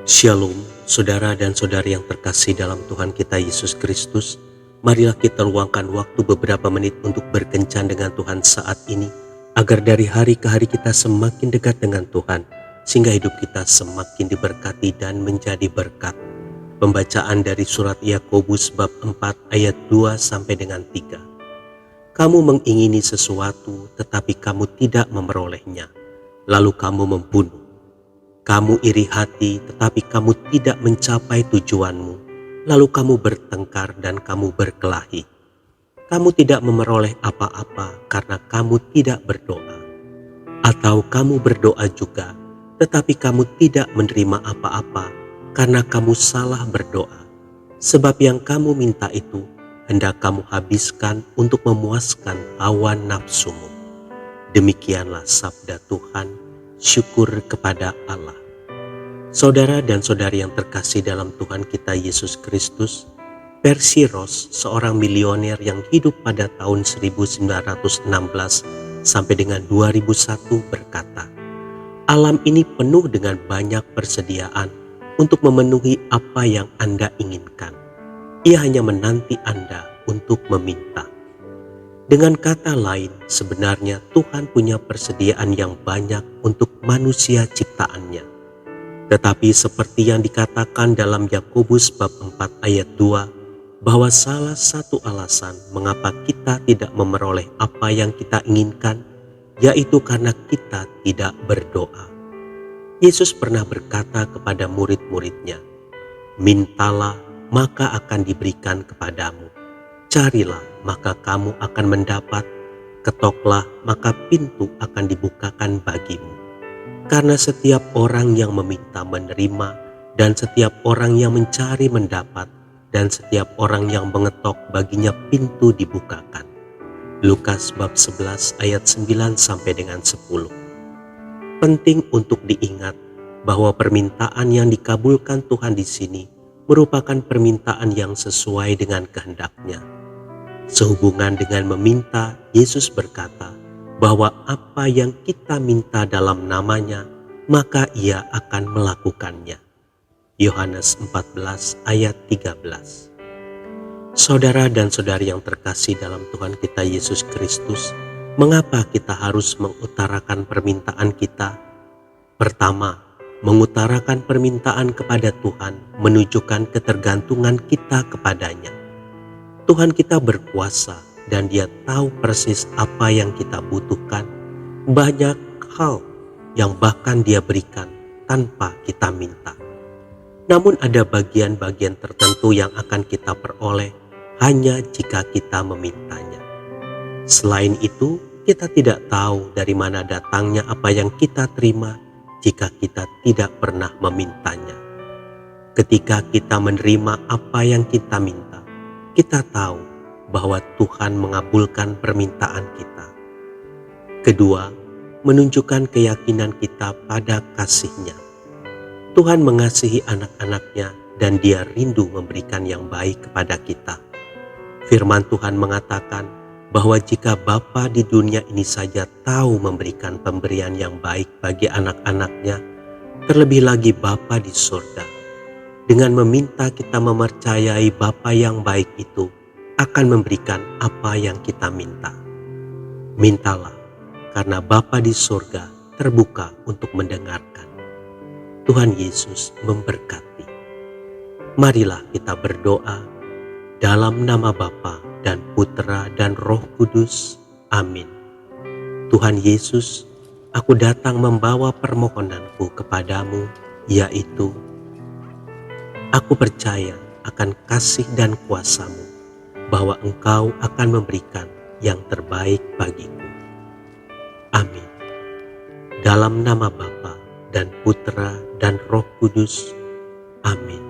Shalom, saudara dan saudari yang terkasih dalam Tuhan kita Yesus Kristus. Marilah kita luangkan waktu beberapa menit untuk berkencan dengan Tuhan saat ini, agar dari hari ke hari kita semakin dekat dengan Tuhan, sehingga hidup kita semakin diberkati dan menjadi berkat. Pembacaan dari surat Yakobus bab 4 ayat 2 sampai dengan 3. Kamu mengingini sesuatu tetapi kamu tidak memperolehnya, lalu kamu membunuh. Kamu iri hati tetapi kamu tidak mencapai tujuanmu, lalu kamu bertengkar dan kamu berkelahi. Kamu tidak memperoleh apa-apa karena kamu tidak berdoa. Atau kamu berdoa juga, tetapi kamu tidak menerima apa-apa karena kamu salah berdoa. Sebab yang kamu minta itu hendak kamu habiskan untuk memuaskan hawa nafsumu. Demikianlah sabda Tuhan, syukur kepada Allah. Saudara dan saudari yang terkasih dalam Tuhan kita Yesus Kristus, Percy Ross, seorang milioner yang hidup pada tahun 1916 sampai dengan 2001 berkata, alam ini penuh dengan banyak persediaan untuk memenuhi apa yang Anda inginkan. Ia hanya menanti Anda untuk meminta. Dengan kata lain, sebenarnya Tuhan punya persediaan yang banyak untuk manusia ciptaannya. Tetapi seperti yang dikatakan dalam Yakobus bab 4 ayat 2, bahwa salah satu alasan mengapa kita tidak memperoleh apa yang kita inginkan, yaitu karena kita tidak berdoa. Yesus pernah berkata kepada murid-muridnya, mintalah maka akan diberikan kepadamu, carilah maka kamu akan mendapat, ketoklah maka pintu akan dibukakan bagimu. Karena setiap orang yang meminta menerima, dan setiap orang yang mencari mendapat, dan setiap orang yang mengetok baginya pintu dibukakan. Lukas bab 11 ayat 9 sampai dengan 10. Penting untuk diingat bahwa permintaan yang dikabulkan Tuhan di sini merupakan permintaan yang sesuai dengan kehendak-Nya. Sehubungan dengan meminta, Yesus berkata bahwa apa yang kita minta dalam namanya, maka Ia akan melakukannya. Yohanes 14 ayat 13. Saudara dan saudari yang terkasih dalam Tuhan kita Yesus Kristus, mengapa kita harus mengutarakan permintaan kita? Pertama, mengutarakan permintaan kepada Tuhan menunjukkan ketergantungan kita kepadanya. Tuhan kita berkuasa dan Dia tahu persis apa yang kita butuhkan. Banyak hal yang bahkan Dia berikan tanpa kita minta. Namun ada bagian-bagian tertentu yang akan kita peroleh hanya jika kita memintanya. Selain itu, kita tidak tahu dari mana datangnya apa yang kita terima jika kita tidak pernah memintanya. Ketika kita menerima apa yang kita minta, kita tahu bahwa Tuhan mengabulkan permintaan kita. Kedua, menunjukkan keyakinan kita pada kasih-Nya. Tuhan mengasihi anak-anak-Nya dan Dia rindu memberikan yang baik kepada kita. Firman Tuhan mengatakan bahwa jika Bapa di dunia ini saja tahu memberikan pemberian yang baik bagi anak-anak-Nya, terlebih lagi Bapa di surga. Dengan meminta kita mempercayai Bapa yang baik itu akan memberikan apa yang kita minta. Mintalah, karena Bapa di surga terbuka untuk mendengarkan. Tuhan Yesus memberkati. Marilah kita berdoa dalam nama Bapa dan Putra dan Roh Kudus. Amin. Tuhan Yesus, aku datang membawa permohonanku kepadamu, yaitu aku percaya akan kasih dan kuasa-Mu, bahwa Engkau akan memberikan yang terbaik bagiku. Amin. Dalam nama Bapa dan Putra dan Roh Kudus. Amin.